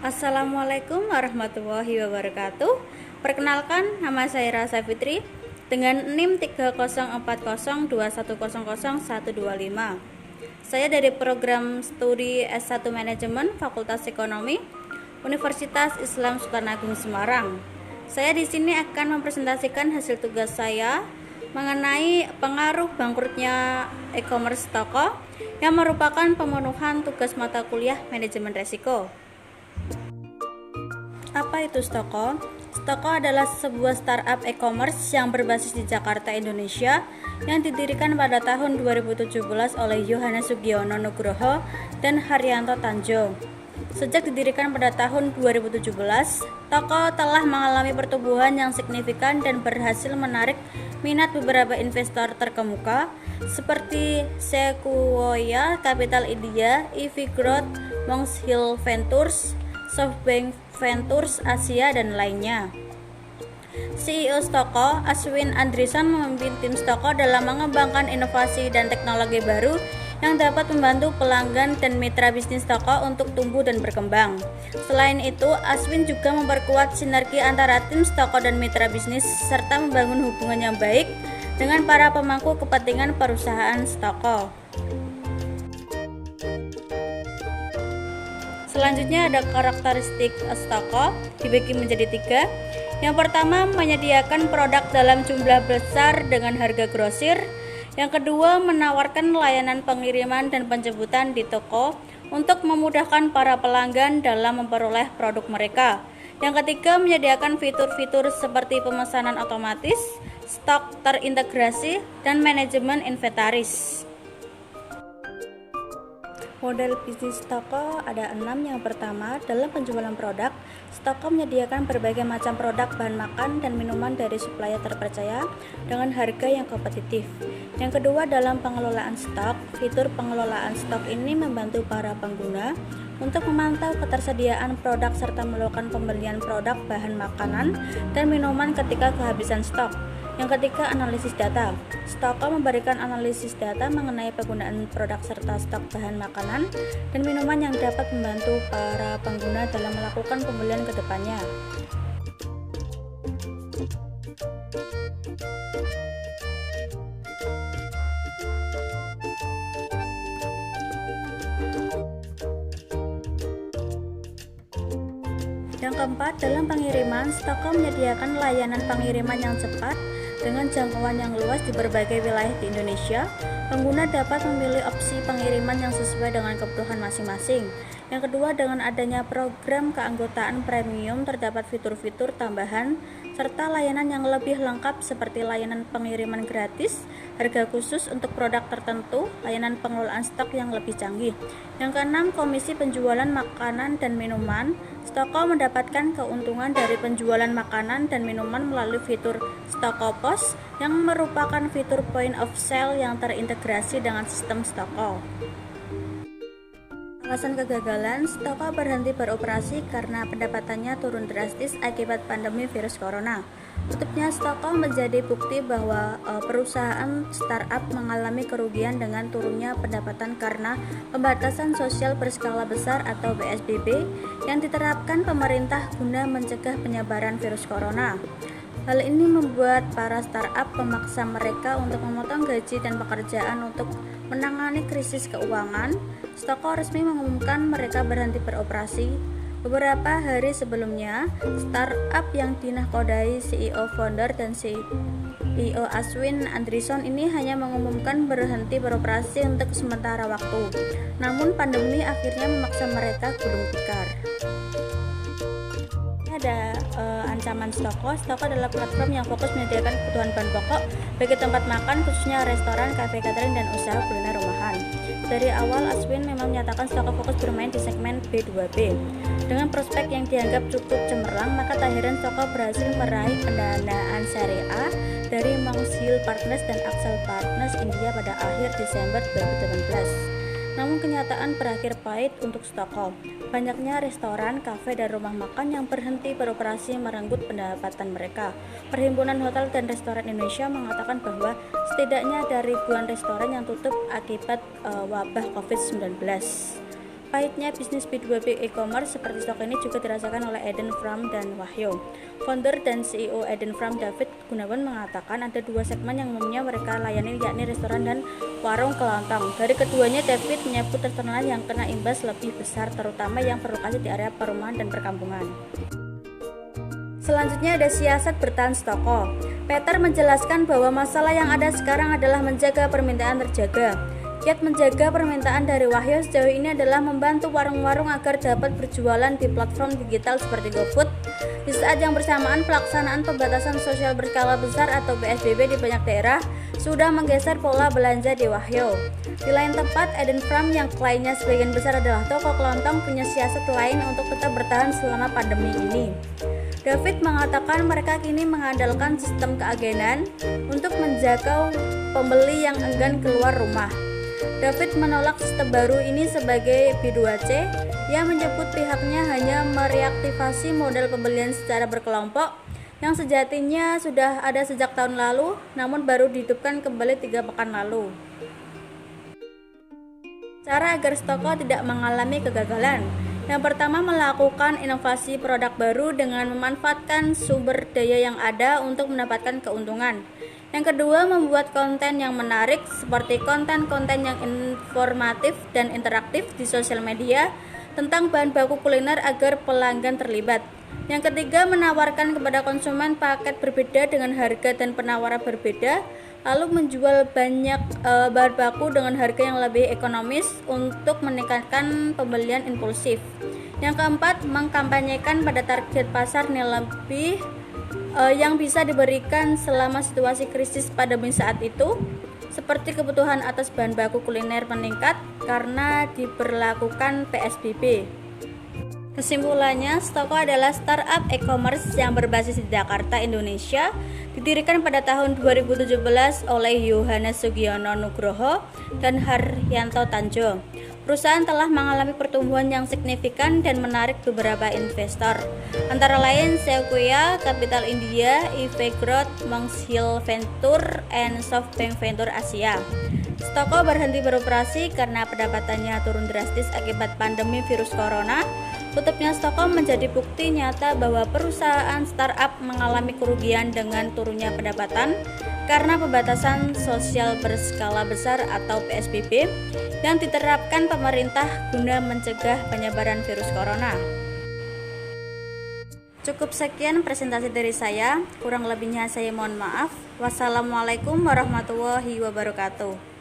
Assalamualaikum warahmatullahi wabarakatuh. Perkenalkan, nama saya Rasa Fitri dengan NIM 30402100125. Saya dari program studi S1 Manajemen Fakultas Ekonomi Universitas Islam Sukarnagung Semarang. Saya di sini akan mempresentasikan hasil tugas saya mengenai pengaruh bangkrutnya e-commerce toko yang merupakan pemenuhan tugas mata kuliah manajemen resiko. Apa itu Stoko? Stoko adalah sebuah startup e-commerce yang berbasis di Jakarta, Indonesia, yang didirikan pada tahun 2017 oleh Yohanes Sugiono Nugroho dan Haryanto Tanjo. Sejak didirikan pada tahun 2017, Stoko telah mengalami pertumbuhan yang signifikan dan berhasil menarik minat beberapa investor terkemuka seperti Sequoia Capital India, EV Growth, Monks Hill Ventures, SoftBank Ventures Asia, dan lainnya. CEO Stoko, Aswin Andrison, memimpin tim Stoko dalam mengembangkan inovasi dan teknologi baru yang dapat membantu pelanggan dan mitra bisnis Stoko untuk tumbuh dan berkembang. Selain itu, Aswin juga memperkuat sinergi antara tim Stoko dan mitra bisnis serta membangun hubungan yang baik dengan para pemangku kepentingan perusahaan Stoko. Selanjutnya ada karakteristik Stoko, dibagi menjadi 3. Yang pertama, menyediakan produk dalam jumlah besar dengan harga grosir. Yang kedua, menawarkan layanan pengiriman dan penjemputan di toko untuk memudahkan para pelanggan dalam memperoleh produk mereka. Yang ketiga, menyediakan fitur-fitur seperti pemesanan otomatis, stok terintegrasi, dan manajemen inventaris. Model bisnis Stoko ada 6. Yang pertama, dalam penjualan produk, Stoko menyediakan berbagai macam produk bahan makan dan minuman dari supplier terpercaya dengan harga yang kompetitif. Yang kedua, dalam pengelolaan stok, fitur pengelolaan stok ini membantu para pengguna untuk memantau ketersediaan produk serta melakukan pembelian produk bahan makanan dan minuman ketika kehabisan stok. Yang ketiga, analisis data. Stoko memberikan analisis data mengenai penggunaan produk serta stok bahan makanan dan minuman yang dapat membantu para pengguna dalam melakukan pembelian ke depannya. Yang keempat, dalam pengiriman, Stoko menyediakan layanan pengiriman yang cepat dengan jangkauan yang luas di berbagai wilayah di Indonesia. Pengguna dapat memilih opsi pengiriman yang sesuai dengan kebutuhan masing-masing. Yang kedua, dengan adanya program keanggotaan premium terdapat fitur-fitur tambahan serta layanan yang lebih lengkap seperti layanan pengiriman gratis, harga khusus untuk produk tertentu, layanan pengelolaan stok yang lebih canggih. Yang keenam, komisi penjualan makanan dan minuman. Stoko mendapatkan keuntungan dari penjualan makanan dan minuman melalui fitur Stoko Pos yang merupakan fitur point of sale yang terintegrasi dengan sistem Stoko. Alasan kegagalan, Stoko berhenti beroperasi karena pendapatannya turun drastis akibat pandemi virus corona. Tutupnya Stoko menjadi bukti bahwa perusahaan startup mengalami kerugian dengan turunnya pendapatan karena pembatasan sosial berskala besar atau PSBB yang diterapkan pemerintah guna mencegah penyebaran virus corona. Hal ini membuat para startup memaksa mereka untuk memotong gaji dan pekerjaan untuk menangani krisis keuangan. Stoko resmi mengumumkan mereka berhenti beroperasi. Beberapa hari sebelumnya, startup yang dinahkodai CEO founder dan CEO Aswin Andrison ini hanya mengumumkan berhenti beroperasi untuk sementara waktu. Namun pandemi akhirnya memaksa mereka gulung tikar. Ada ancaman Stoko. Stoko adalah platform yang fokus menyediakan kebutuhan bahan pokok bagi tempat makan, khususnya restoran, kafe catering, dan usaha kuliner rumahan. Dari awal, Aswin memang menyatakan Stoko fokus bermain di segmen B2B. Dengan prospek yang dianggap cukup cemerlang, maka tak heran Stoko berhasil meraih pendanaan seri A dari Monks Hill Partners dan Axel Partners India pada akhir Desember 2018. Namun kenyataan berakhir pahit untuk Stoko. Banyaknya restoran, kafe, dan rumah makan yang berhenti beroperasi merenggut pendapatan mereka. Perhimpunan Hotel dan Restoran Indonesia mengatakan bahwa setidaknya ada ribuan restoran yang tutup akibat wabah COVID-19. Pahitnya bisnis B2B e-commerce seperti stok ini juga dirasakan oleh Eden Fram dan Wahyu. Founder dan CEO Eden Fram, David Gunawan, mengatakan ada dua segmen yang umumnya mereka layani, yakni restoran dan warung kelontong. Dari keduanya, David menyebut restoran yang kena imbas lebih besar, terutama yang berlokasi di area perumahan dan perkampungan. Selanjutnya ada siasat bertahan toko. Peter menjelaskan bahwa masalah yang ada sekarang adalah menjaga permintaan terjaga. Kiat menjaga permintaan dari Wahyu sejauh ini adalah membantu warung-warung agar dapat berjualan di platform digital seperti GoFood. Di saat yang bersamaan, pelaksanaan pembatasan sosial berskala besar atau PSBB di banyak daerah sudah menggeser pola belanja di Wahyu. Di lain tempat, Eden Fram yang kliennya sebagian besar adalah toko kelontong punya siasat lain untuk tetap bertahan selama pandemi ini. David mengatakan mereka kini mengandalkan sistem keagenan untuk menjangkau pembeli yang enggan keluar rumah. David menolak sistem baru ini sebagai B2C yang menyebut pihaknya hanya mereaktivasi model pembelian secara berkelompok yang sejatinya sudah ada sejak tahun lalu namun baru dihidupkan kembali 3 pekan lalu. Cara agar toko tidak mengalami kegagalan. Yang pertama, melakukan inovasi produk baru dengan memanfaatkan sumber daya yang ada untuk mendapatkan keuntungan. Yang kedua, membuat konten yang menarik seperti konten-konten yang informatif dan interaktif di sosial media tentang bahan baku kuliner agar pelanggan terlibat. Yang ketiga, menawarkan kepada konsumen paket berbeda dengan harga dan penawaran berbeda, lalu menjual banyak bahan baku dengan harga yang lebih ekonomis untuk meningkatkan pembelian impulsif. Yang keempat, mengkampanyekan pada target pasar nilai lebih yang bisa diberikan selama situasi krisis pandemi saat itu, seperti kebutuhan atas bahan baku kuliner meningkat karena diberlakukan PSBB. Kesimpulannya, Stoko adalah startup e-commerce yang berbasis di Jakarta, Indonesia, didirikan pada tahun 2017 oleh Yohanes Sugiono Nugroho dan Haryanto Tanjo. Perusahaan telah mengalami pertumbuhan yang signifikan dan menarik beberapa investor, antara lain Sequoia Capital India, EV Growth, Monks Hill Venture, and SoftBank Venture Asia. Stoko berhenti beroperasi karena pendapatannya turun drastis akibat pandemi virus corona. Tutupnya Stoko menjadi bukti nyata bahwa perusahaan startup mengalami kerugian dengan turunnya pendapatan karena pembatasan sosial berskala besar atau PSBB yang diterapkan pemerintah guna mencegah penyebaran virus corona. Cukup sekian presentasi dari saya, kurang lebihnya saya mohon maaf. Wassalamualaikum warahmatullahi wabarakatuh.